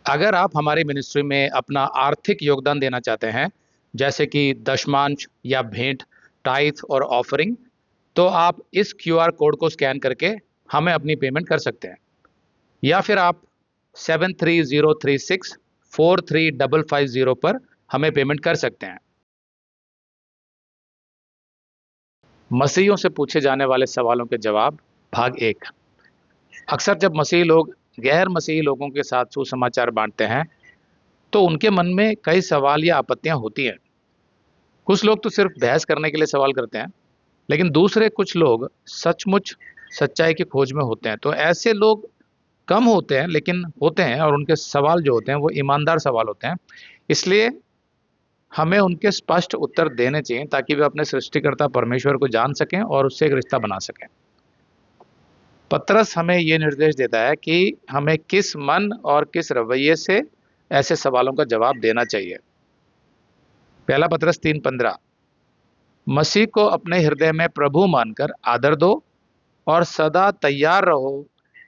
अगर आप हमारी मिनिस्ट्री में अपना आर्थिक योगदान देना चाहते हैं, जैसे कि दशमांश या भेंट, टाइथ और ऑफरिंग, तो आप इस क्यूआर कोड को स्कैन करके हमें अपनी पेमेंट कर सकते हैं। या फिर आप 7303643550 पर हमें पेमेंट कर सकते हैं। मसीहियों से पूछे जाने वाले सवालों के जवाब, भाग 1। अक्सर जब मसीही लोग गैर मसीही लोगों के साथ सुसमाचार बांटते हैं, तो उनके मन में कई सवाल या आपत्तियां होती हैं। कुछ लोग तो सिर्फ बहस करने के लिए सवाल करते हैं, लेकिन दूसरे कुछ लोग सचमुच सच्चाई की खोज में होते हैं। तो ऐसे लोग कम होते हैं, लेकिन होते हैं, और उनके सवाल जो होते हैं वो ईमानदार सवाल होते हैं। इसलिए हमें उनके स्पष्ट उत्तर देने चाहिए, ताकि वे अपने सृष्टिकर्ता परमेश्वर को जान सकें और उससे एक रिश्ता बना सकें। पतरस हमें ये निर्देश देता है कि हमें किस मन और किस रवैये से ऐसे सवालों का जवाब देना चाहिए। पहला पतरस 3:15, मसीह को अपने हृदय में प्रभु मानकर आदर दो और सदा तैयार रहो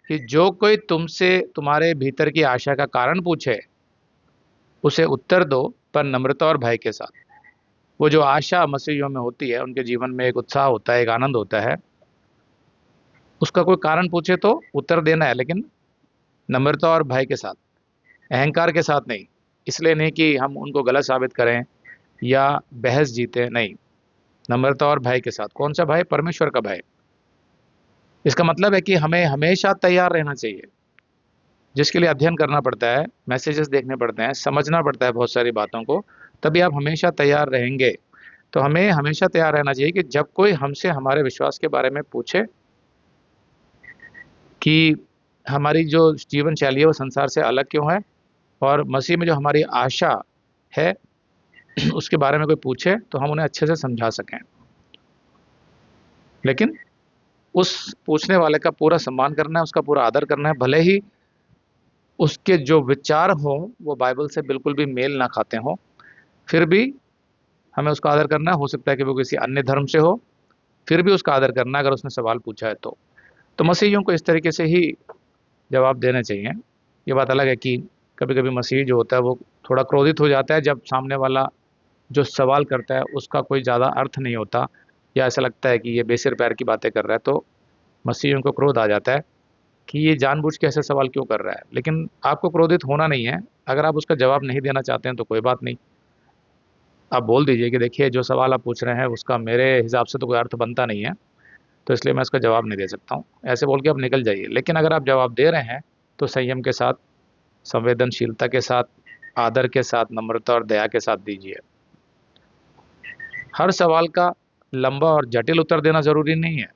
कि जो कोई तुमसे तुम्हारे भीतर की आशा का कारण पूछे, उसे उत्तर दो, पर नम्रता और भय के साथ। वो जो आशा मसीहियों में होती है, उनके जीवन में एक उत्साह होता है, एक आनंद होता है, उसका कोई कारण पूछे तो उत्तर देना है, लेकिन नम्रता और भय के साथ, अहंकार के साथ नहीं। इसलिए नहीं कि हम उनको गलत साबित करें या बहस जीते, नहीं, नम्रता और भय के साथ। कौन सा भय? परमेश्वर का भय। इसका मतलब है कि हमें हमेशा तैयार रहना चाहिए, जिसके लिए अध्ययन करना पड़ता है, मैसेजेस देखने पड़ते हैं, समझना पड़ता है बहुत सारी बातों को, तभी आप हमेशा तैयार रहेंगे। तो हमें हमेशा तैयार रहना चाहिए कि जब कोई हमसे हमारे विश्वास के बारे में पूछे कि हमारी जो जीवन शैली है वो संसार से अलग क्यों है, और मसीह में जो हमारी आशा है उसके बारे में कोई पूछे, तो हम उन्हें अच्छे से समझा सकें। लेकिन उस पूछने वाले का पूरा सम्मान करना है, उसका पूरा आदर करना है, भले ही उसके जो विचार हों वो बाइबल से बिल्कुल भी मेल ना खाते हों, फिर भी हमें उसका आदर करना है। हो सकता है कि वो किसी अन्य धर्म से हो, फिर भी उसका आदर करना है अगर उसने सवाल पूछा है तो मसीहियों को इस तरीके से ही जवाब देने चाहिए। ये बात अलग है कि कभी कभी मसीही जो होता है वो थोड़ा क्रोधित हो जाता है जब सामने वाला जो सवाल करता है उसका कोई ज़्यादा अर्थ नहीं होता, या ऐसा लगता है कि ये बेसिर पैर की बातें कर रहा है, तो मसीहियों को क्रोध आ जाता है कि ये जानबूझ के ऐसे सवाल क्यों कर रहा है। लेकिन आपको क्रोधित होना नहीं है। अगर आप उसका जवाब नहीं देना चाहते हैं तो कोई बात नहीं, आप बोल दीजिए कि देखिए जो सवाल आप पूछ रहे हैं उसका मेरे हिसाब से तो कोई अर्थ बनता नहीं है, तो इसलिए मैं इसका जवाब नहीं दे सकता हूँ। ऐसे बोल के आप निकल जाइए। लेकिन अगर आप जवाब दे रहे हैं तो संयम के साथ, संवेदनशीलता के साथ, आदर के साथ, नम्रता और दया के साथ दीजिए। हर सवाल का लंबा और जटिल उत्तर देना ज़रूरी नहीं है।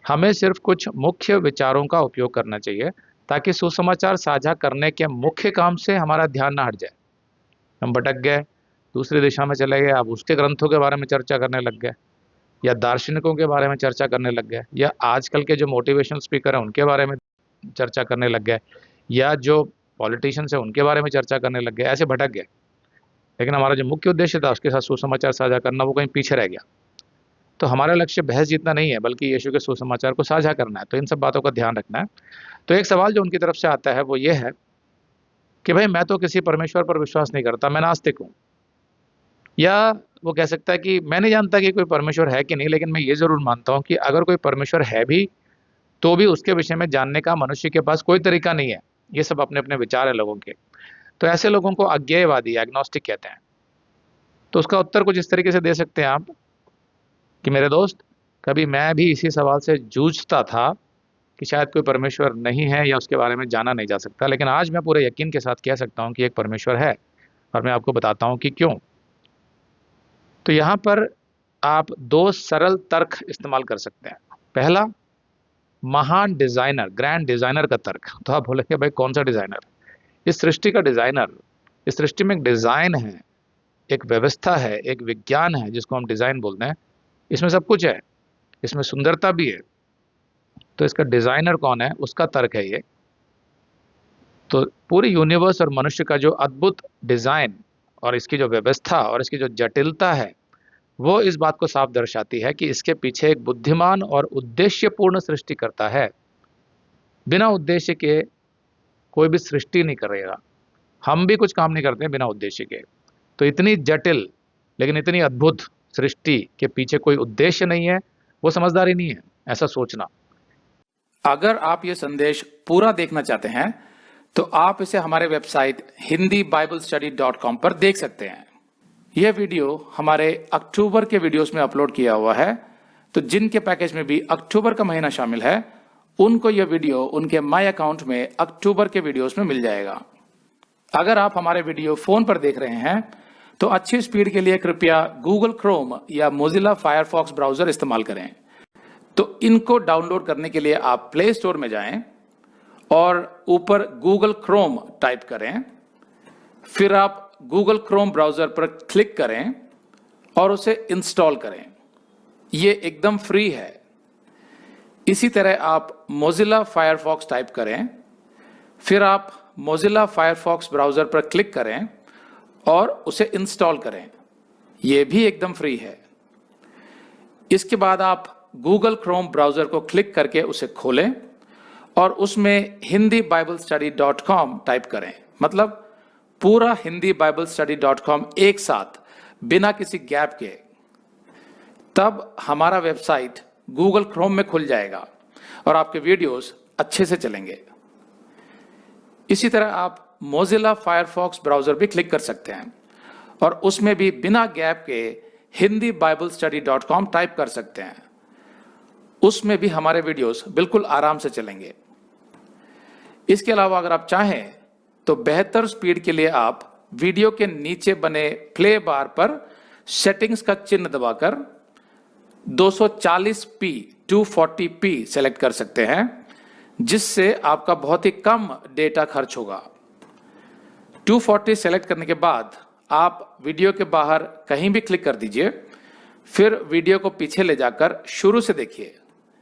हमें सिर्फ कुछ मुख्य विचारों का उपयोग करना चाहिए, ताकि सुसमाचार साझा करने के मुख्य काम से हमारा ध्यान ना हट जाए। हम भटक गए, दूसरी दिशा में चले गए, आप उसके ग्रंथों के बारे में चर्चा करने लग गए, या दार्शनिकों के बारे में चर्चा करने लग गए, या आजकल के जो मोटिवेशनल स्पीकर हैं उनके बारे में चर्चा करने लग गए, या जो पॉलिटिशियंस हैं उनके बारे में चर्चा करने लग गए। ऐसे भटक गए, लेकिन हमारा जो मुख्य उद्देश्य था उसके साथ सुसमाचार साझा करना, वो कहीं पीछे रह गया। तो हमारा लक्ष्य बहस जीतना नहीं है, बल्कि यीशु के सुसमाचार को साझा करना है। तो इन सब बातों का ध्यान रखना है। तो एक सवाल जो उनकी तरफ से आता है वो ये है कि भाई मैं तो किसी परमेश्वर पर विश्वास नहीं करता, मैं नास्तिक हूँ। या वो कह सकता है कि मैं नहीं जानता कि कोई परमेश्वर है कि नहीं, लेकिन मैं ये ज़रूर मानता हूँ कि अगर कोई परमेश्वर है भी, तो भी उसके विषय में जानने का मनुष्य के पास कोई तरीका नहीं है। ये सब अपने अपने विचार है लोगों के। तो ऐसे लोगों को अज्ञेयवादी, एग्नोस्टिक कहते हैं। तो उसका उत्तर कुछ इस तरीके से दे सकते हैं आप कि मेरे दोस्त, कभी मैं भी इसी सवाल से जूझता था कि शायद कोई परमेश्वर नहीं है या उसके बारे में जाना नहीं जा सकता, लेकिन आज मैं पूरे यकीन के साथ कह सकता हूँ कि एक परमेश्वर है, और मैं आपको बताता हूँ कि क्यों। तो यहाँ पर आप दो सरल तर्क इस्तेमाल कर सकते हैं। पहला, महान डिजाइनर, ग्रैंड डिजाइनर का तर्क। तो आप बोलेंगे भाई कौन सा डिजाइनर? इस सृष्टि का डिजाइनर। इस सृष्टि में एक डिजाइन है, एक व्यवस्था है, एक विज्ञान है जिसको हम डिजाइन बोलते हैं। इसमें सब कुछ है, इसमें सुंदरता भी है। तो इसका डिजाइनर कौन है, उसका तर्क है ये। तो पूरी यूनिवर्स और मनुष्य का जो अद्भुत डिजाइन और इसकी जो व्यवस्था और इसकी जो जटिलता है, वो इस बात को साफ दर्शाती है कि इसके पीछे एक बुद्धिमान और उद्देश्यपूर्ण सृष्टिकर्ता है। बिना उद्देश्य के कोई भी सृष्टि नहीं करेगा। हम भी कुछ काम नहीं करते बिना उद्देश्य के। तो इतनी जटिल लेकिन इतनी अद्भुत सृष्टि के पीछे कोई उद्देश्य नहीं है, वो समझदारी नहीं है, ऐसा सोचना। अगर आप ये संदेश पूरा देखना चाहते हैं तो आप इसे हमारे वेबसाइट hindiiblestudy.com पर देख सकते हैं। यह वीडियो हमारे अक्टूबर के वीडियोस में अपलोड किया हुआ है, तो जिनके पैकेज में भी अक्टूबर का महीना शामिल है उनको यह वीडियो उनके माई अकाउंट में अक्टूबर के वीडियोस में मिल जाएगा। अगर आप हमारे वीडियो फोन पर देख रहे हैं तो अच्छी स्पीड के लिए कृपया गूगल क्रोम या मोजिला फायरफॉक्स ब्राउजर इस्तेमाल करें। तो इनको डाउनलोड करने के लिए आप प्ले स्टोर में जाएं और ऊपर गूगल क्रोम टाइप करें, फिर आप गूगल क्रोम ब्राउजर पर क्लिक करें और उसे इंस्टॉल करें। ये एकदम फ्री है। इसी तरह आप मोजिला फायरफॉक्स टाइप करें, फिर आप मोजिला फायरफॉक्स ब्राउजर पर क्लिक करें और उसे इंस्टॉल करें। यह भी एकदम फ्री है। इसके बाद आप गूगल क्रोम ब्राउजर को क्लिक करके उसे खोलें और उसमें hindiiblestudy.com टाइप करें, मतलब पूरा hindiiblestudy.com एक साथ बिना किसी गैप के। तब हमारा वेबसाइट गूगल क्रोम में खुल जाएगा और आपके वीडियोस अच्छे से चलेंगे। इसी तरह आप मोजिला फायरफॉक्स ब्राउजर भी क्लिक कर सकते हैं और उसमें भी बिना गैप के hindiiblestudy.com टाइप कर सकते हैं। उसमें भी हमारे वीडियोस बिल्कुल आराम से चलेंगे। इसके अलावा अगर आप चाहें तो बेहतर स्पीड के लिए आप वीडियो के नीचे बने प्ले बार पर सेटिंग्स का चिन्ह दबाकर 240p 240p सेलेक्ट कर सकते हैं, जिससे आपका बहुत ही कम डेटा खर्च होगा। 240 सेलेक्ट करने के बाद आप वीडियो के बाहर कहीं भी क्लिक कर दीजिए, फिर वीडियो को पीछे ले जाकर शुरू से देखिए।